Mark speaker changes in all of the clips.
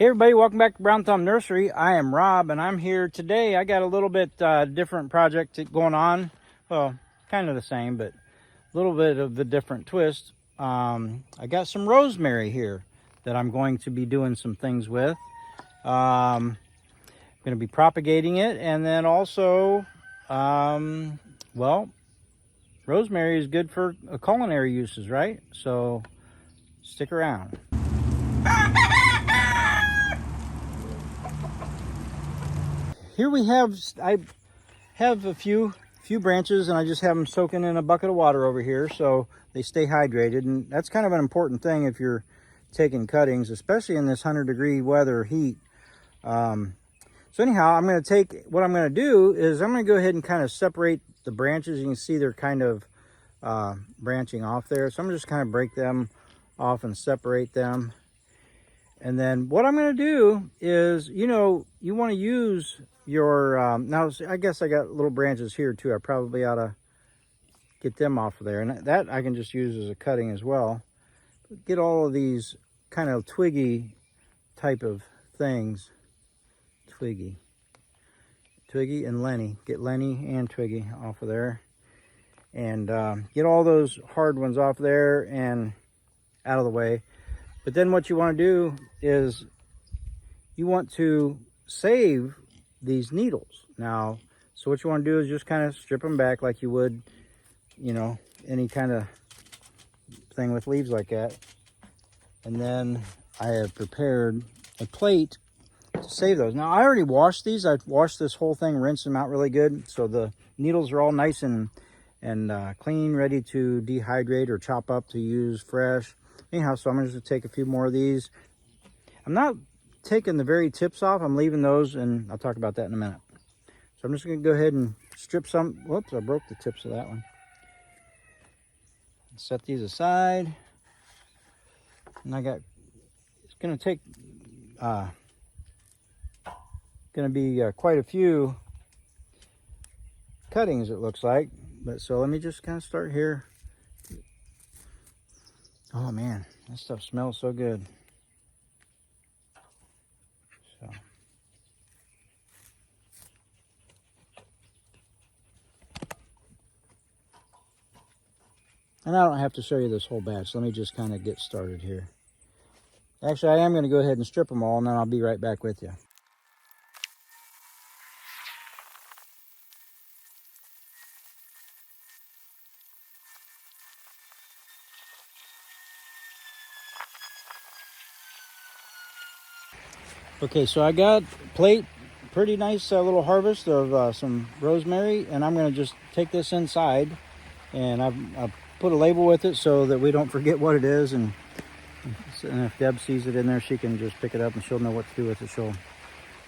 Speaker 1: Hey everybody, welcome back to Brown Thumb Nursery. I am Rob and I'm here today. I got a little bit different project going on. Well, kind of the same, but a little bit of the different twist. I got some rosemary here that I'm going to be doing some things with. I'm going to be propagating it, and then also, well, rosemary is good for culinary uses, right? So stick around. Here we have, I have a few branches, and I just have them soaking in a bucket of water over here so they stay hydrated. And that's kind of an important thing if you're taking cuttings, especially in this 100-degree weather heat. So anyhow, I'm going to take, what I'm going to do is I'm going to go ahead and kind of separate the branches. You can see they're kind of branching off there. So I'm just kind of break them off and separate them. And then what I'm going to do is, you want to use your, now I guess I got little branches here too. I probably ought to get them off of there. And that I can just use as a cutting as well. Get all of these kind of twiggy type of things. Twiggy and Lenny. Get Lenny and Twiggy off of there. And get all those hard ones off there and out of the way. But then what you want to do is you want to save these needles. Now, so what you want to do is just kind of strip them back like you would, any kind of thing with leaves like that. And then I have prepared a plate to save those. Now, I already washed these. I've washed this whole thing, rinsed them out really good. So the needles are all nice and clean, ready to dehydrate or chop up to use fresh. Anyhow, so I'm going to take a few more of these. I'm not taking the very tips off. I'm leaving those, and I'll talk about that in a minute. So I'm just going to go ahead and strip some. Whoops, I broke the tips of that one. Set these aside. And it's going to take, going to be quite a few cuttings, it looks like. But so let me just kind of start here. Oh man, this stuff smells so good. So. And I don't have to show you this whole batch. Let me just kind of get started here. Actually, I am going to go ahead and strip them all, and then I'll be right back with you. Okay, so I got a plate, pretty nice little harvest of some rosemary, and I'm going to just take this inside, and I've put a label with it so that we don't forget what it is, and if Deb sees it in there, she can just pick it up and she'll know what to do with it. She'll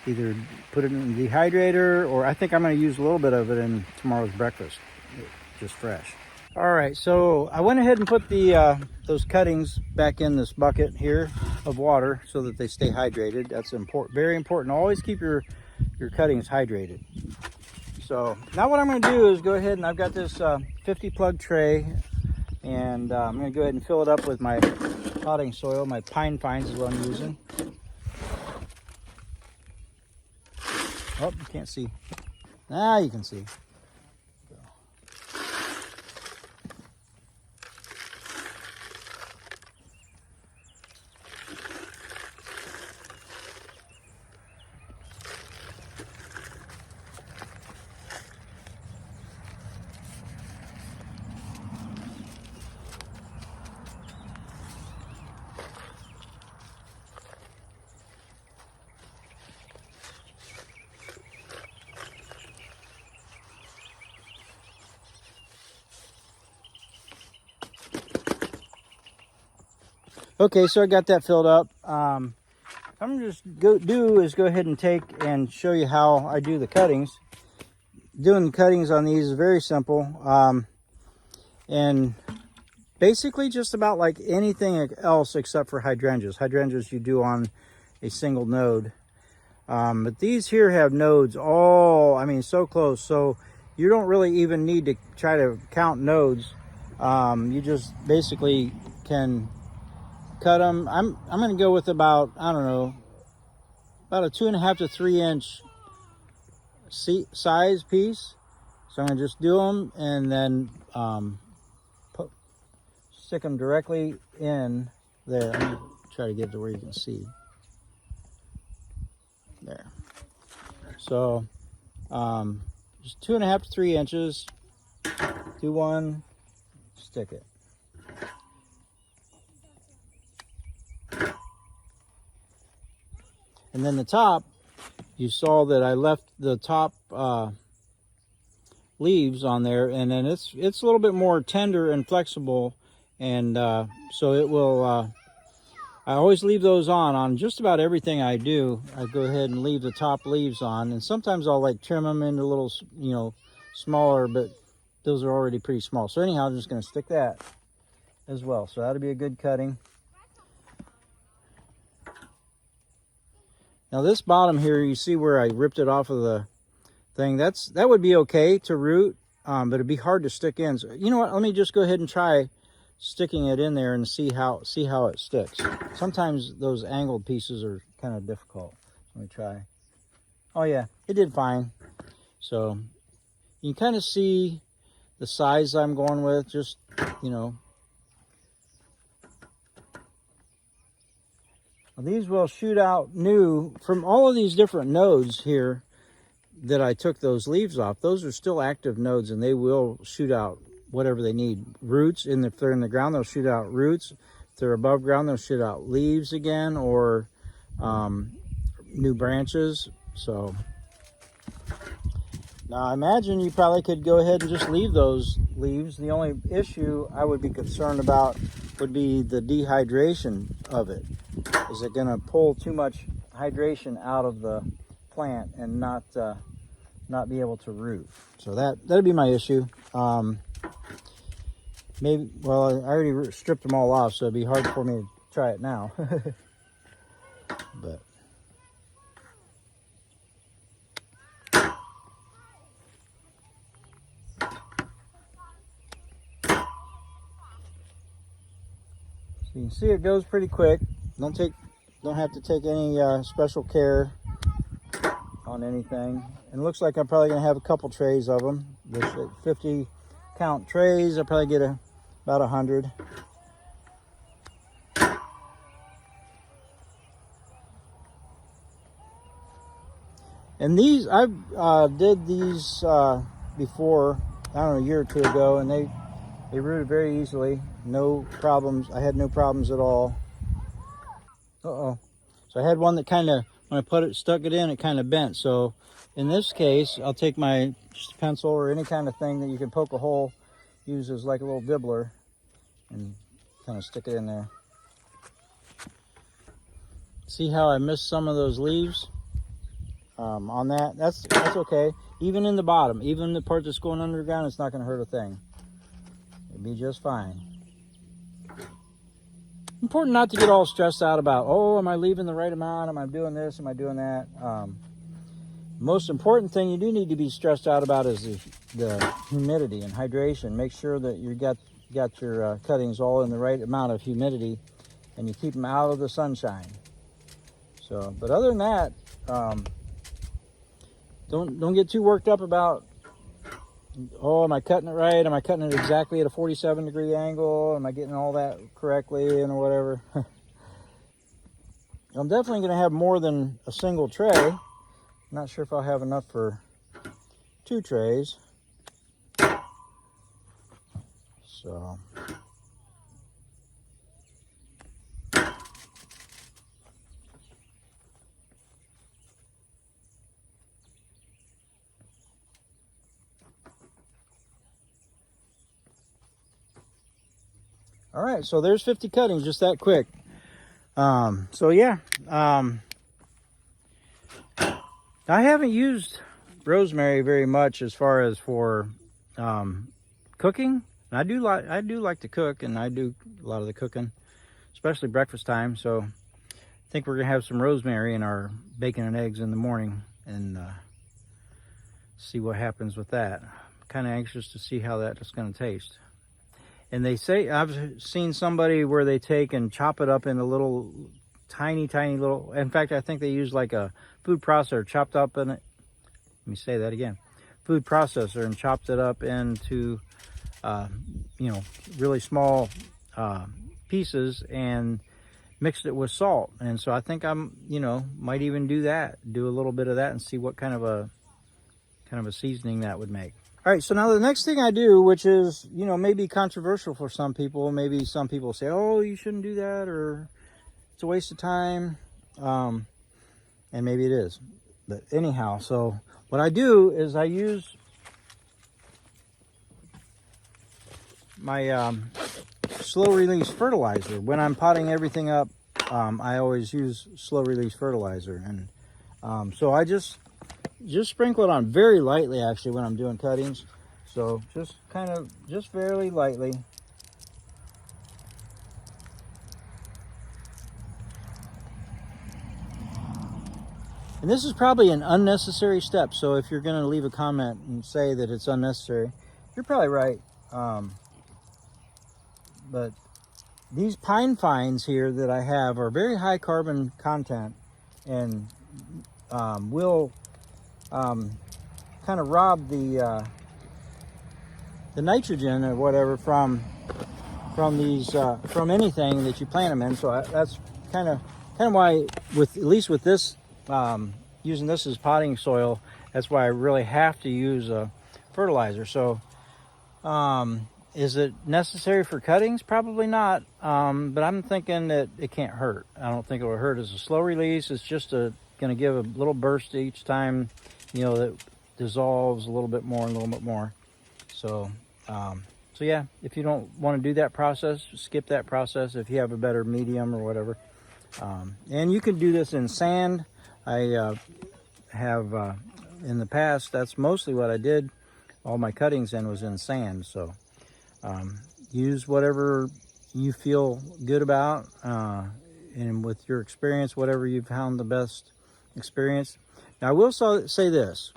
Speaker 1: either put it in the dehydrator, or I think I'm going to use a little bit of it in tomorrow's breakfast, just fresh. All right, so I went ahead and put the those cuttings back in this bucket here of water so that they stay hydrated. That's important, very important. Always keep your cuttings hydrated. So now what I'm going to do is go ahead, and I've got this 50 plug tray, and I'm going to go ahead and fill it up with my potting soil. My pine fines is what I'm using. Oh, you can't see. Now you can see. Okay, so I got that filled up. I'm just go ahead and take and show you how I do the cuttings. Doing the cuttings on these is very simple, and basically just about like anything else except for hydrangeas. Hydrangeas you do on a single node, but these here have nodes so close, so you don't really even need to try to count nodes. You just basically can cut them. I'm going to go with about, I don't know, about a 2.5 to 3 inch size piece. So I'm gonna just do them and then stick them directly in there. Let me try to get to where you can see. There. So just 2.5 to 3 inches. Do one, stick it. And then the top, you saw that I left the top leaves on there, and then it's a little bit more tender and flexible, and so it will. I always leave those on just about everything I do. I go ahead and leave the top leaves on, and sometimes I'll like trim them into little, you know, smaller, but those are already pretty small. So anyhow, I'm just going to stick that as well. So that'll be a good cutting. Now this bottom here, you see where I ripped it off of the thing. That would be okay to root, but it'd be hard to stick in. So, you know what? Let me just go ahead and try sticking it in there and see how it sticks. Sometimes those angled pieces are kind of difficult. Let me try. Oh yeah, it did fine. So you can kind of see the size I'm going with. Just, you know. These will shoot out new from all of these different nodes here that I took those leaves off. Those are still active nodes, and they will shoot out whatever they need. Roots, if they're in the ground, they'll shoot out roots. If they're above ground, they'll shoot out leaves again, or new branches. So now I imagine you probably could go ahead and just leave those leaves. The only issue I would be concerned about would be the dehydration of it. Is it going to pull too much hydration out of the plant and not be able to root? So that'd be my issue. Maybe, well, I already stripped them all off, so it'd be hard for me to try it now. But so you can see it goes pretty quick. Don't have to take any special care on anything. And it looks like I'm probably going to have a couple trays of them. There's 50 count trays. I'll probably get about 100. And these, I did these before, I don't know, a year or two ago, and they rooted very easily. No problems. I had no problems at all. Uh-oh. So I had one that kind of, when I stuck it in, it kind of bent. So in this case, I'll take my just pencil or any kind of thing that you can poke a hole, use as like a little dibbler, and kind of stick it in there. See how I missed some of those leaves on that? That's okay. Even in the bottom, even the part that's going underground, it's not going to hurt a thing. It'll be just fine. Important not to get all stressed out about, oh, am I leaving the right amount? Am I doing this? Am I doing that? Most important thing you do need to be stressed out about is the humidity and hydration. Make sure that you got your cuttings all in the right amount of humidity, and you keep them out of the sunshine. So, but other than that, don't get too worked up about, oh, am I cutting it right? Am I cutting it exactly at a 47-degree angle? Am I getting all that correctly and whatever? I'm definitely going to have more than a single tray. I'm not sure if I'll have enough for 2 trays. So all right, so there's 50 cuttings, just that quick. So yeah, I haven't used rosemary very much as far as for cooking. And I do like to cook, and I do a lot of the cooking, especially breakfast time. So I think we're gonna have some rosemary in our bacon and eggs in the morning, and see what happens with that. I'm kind of anxious to see how that's gonna taste. And they say, I've seen somebody where they take and chop it up into little tiny little, in fact, I think they use like a food processor chopped up in it. Let me say that again. Food processor, and chopped it up into, you know, really small pieces and mixed it with salt. And so I think I'm, you know, might even do that, do a little bit of that and see what kind of a seasoning that would make. All right, so now the next thing I do, which is, you know, maybe controversial for some people, maybe some people say, oh, you shouldn't do that, or it's a waste of time, and maybe it is. But anyhow, so what I do is I use my slow release fertilizer. When I'm potting everything up, I always use slow release fertilizer, and so I just sprinkle it on very lightly, actually, when I'm doing cuttings. So just very lightly. And this is probably an unnecessary step, so if you're going to leave a comment and say that it's unnecessary, you're probably right. But these pine fines here that I have are very high carbon content, and will kind of rob the nitrogen or whatever from these from anything that you plant them in. So that's kind of why, with at least with this, using this as potting soil, that's why I really have to use a fertilizer. So is it necessary for cuttings? Probably not, but I'm thinking that it can't hurt. I don't think it will hurt as a slow release. It's just going to give a little burst each time, you know, that dissolves a little bit more and a little bit more. So so yeah, if you don't want to do that process, skip that process if you have a better medium or whatever. And you can do this in sand. I have in the past, that's mostly what I did. All my cuttings in was in sand. So use whatever you feel good about, and with your experience, whatever you've found the best experience. Now, I will say this: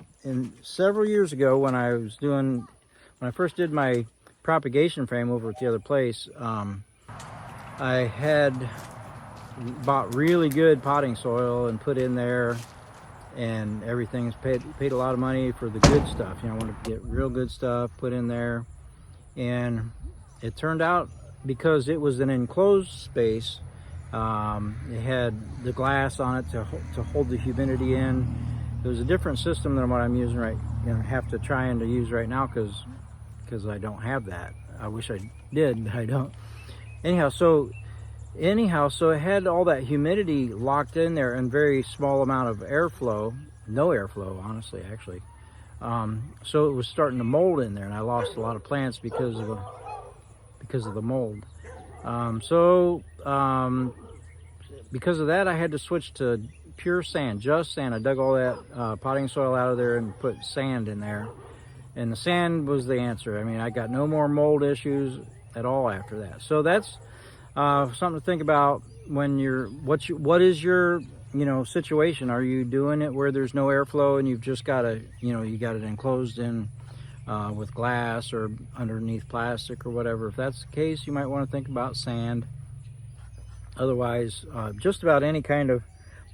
Speaker 1: several years ago, when I first did my propagation frame over at the other place, I had bought really good potting soil and put in there, and everything's paid a lot of money for the good stuff. You know, I wanted to get real good stuff put in there, and it turned out, because it was an enclosed space, it had the glass on it to hold the humidity in. It was a different system than what I'm using have to try and to use right now, because I don't have that. I wish I did, but I don't. Anyhow, so it had all that humidity locked in there, and very small amount of airflow, no airflow, honestly, actually. So it was starting to mold in there, and I lost a lot of plants because of the mold. Because of that, I had to switch to pure sand, just sand. I dug all that potting soil out of there and put sand in there, and the sand was the answer. I mean, I got no more mold issues at all after that. So that's something to think about when what is your situation. Are you doing it where there's no airflow and you've just got you got it enclosed in with glass or underneath plastic or whatever? If that's the case, you might want to think about sand. Otherwise, just about any kind of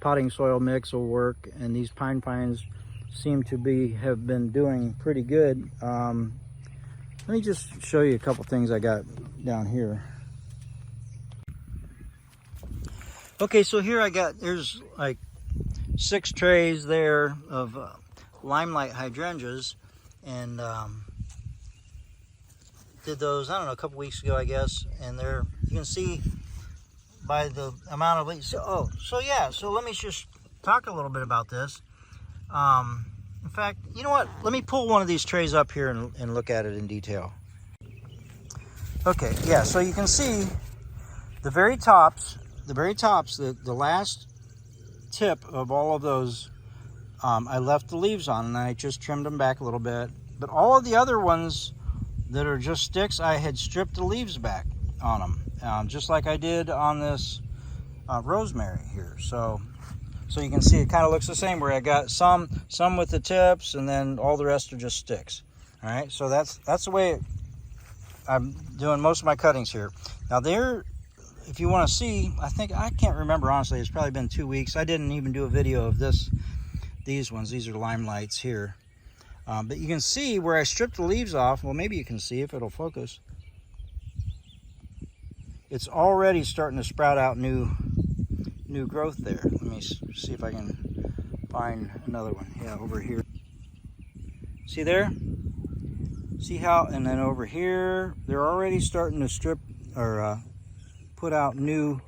Speaker 1: potting soil mix will work, and these pine fines seem to have been doing pretty good. Let me just show you a couple things I got down here. Okay, so here there's like 6 trays there of limelight hydrangeas, and did those, I don't know, a couple weeks ago, I guess, and you can see by the amount of leaves. So let me just talk a little bit about this. In fact, you know what? Let me pull one of these trays up here and look at it in detail. Okay, yeah, so you can see the very tops, the last tip of all of those, I left the leaves on, and I just trimmed them back a little bit. But all of the other ones that are just sticks, I had stripped the leaves back on them, just like I did on this rosemary here. So you can see it kind of looks the same, where I got some with the tips, and then all the rest are just sticks. All right, so that's the way I'm doing most of my cuttings here. Now if you want to see, I can't remember honestly, it's probably been 2 weeks. I didn't even do a video of these ones. These are limelights here. But you can see where I stripped the leaves off. Well, maybe you can see if it'll focus. It's already starting to sprout out new growth there. Let me see if I can find another one. Yeah, over here. See there? See how, and then over here, they're already starting to strip or put out new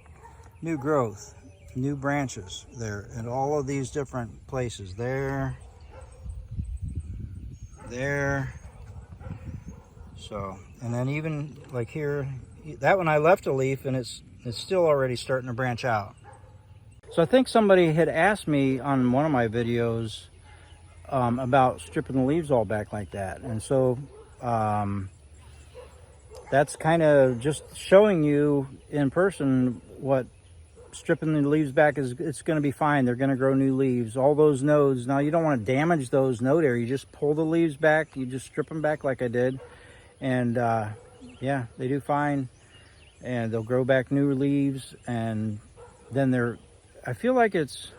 Speaker 1: growth, new branches there in all of these different places. There. So, and then even like here, that one I left a leaf and it's still already starting to branch out. So I think somebody had asked me on one of my videos about stripping the leaves all back like that. And so that's kind of just showing you in person what stripping the leaves back is. It's going to be fine. They're going to grow new leaves. All those nodes. Now you don't want to damage those node areas. You just pull the leaves back. You just strip them back like I did. And yeah, they do fine. And they'll grow back new leaves. And then I feel like it's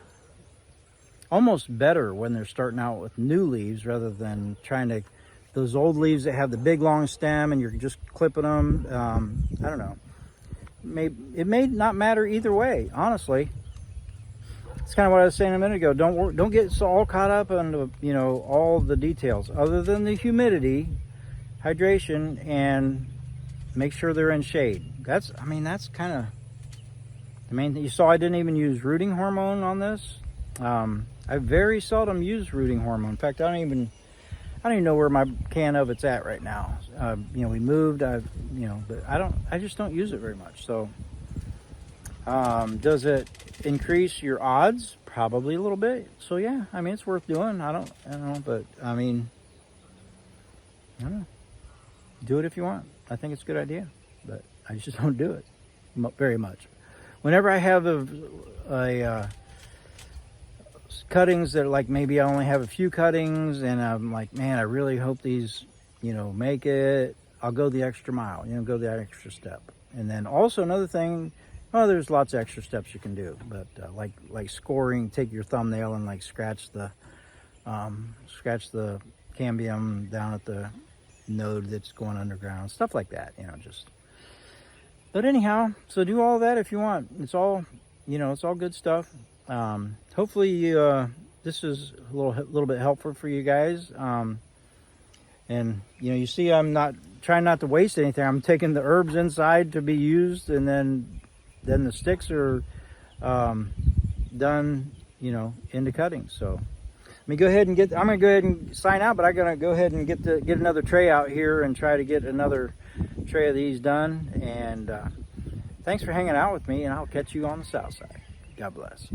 Speaker 1: almost better when they're starting out with new leaves rather than trying to, those old leaves that have the big long stem and you're just clipping them. I don't know. It may not matter either way, honestly. It's kind of what I was saying a minute ago. Don't get all caught up on all the details other than the humidity, hydration, and make sure they're in shade. That's kind of the main thing. You saw I didn't even use rooting hormone on this. I very seldom use rooting hormone. In fact, I don't even know where my can of it's at right now. We moved, but I just don't use it very much. So, does it increase your odds? Probably a little bit. So yeah, it's worth doing. I don't know, but I don't know. Do it if you want. I think it's a good idea, but I just don't do it very much. Whenever I have a cuttings that like maybe I only have a few cuttings and I'm like, man, I really hope these make it, I'll go the extra mile, go the extra step. And then also another thing, there's lots of extra steps you can do, but like scoring, take your thumbnail and like scratch the cambium down at the node that's going underground, stuff like that, but anyhow, so do all that if you want. It's all it's all good stuff. Hopefully this is a little bit helpful for you guys. And you see I'm not trying not to waste anything. I'm taking the herbs inside to be used, and then the sticks are done into cuttings. So I'm gonna go ahead and sign out, but I'm gonna go ahead and get another tray out here and try to get another tray of these done. And thanks for hanging out with me, and I'll catch you on the south side. God bless.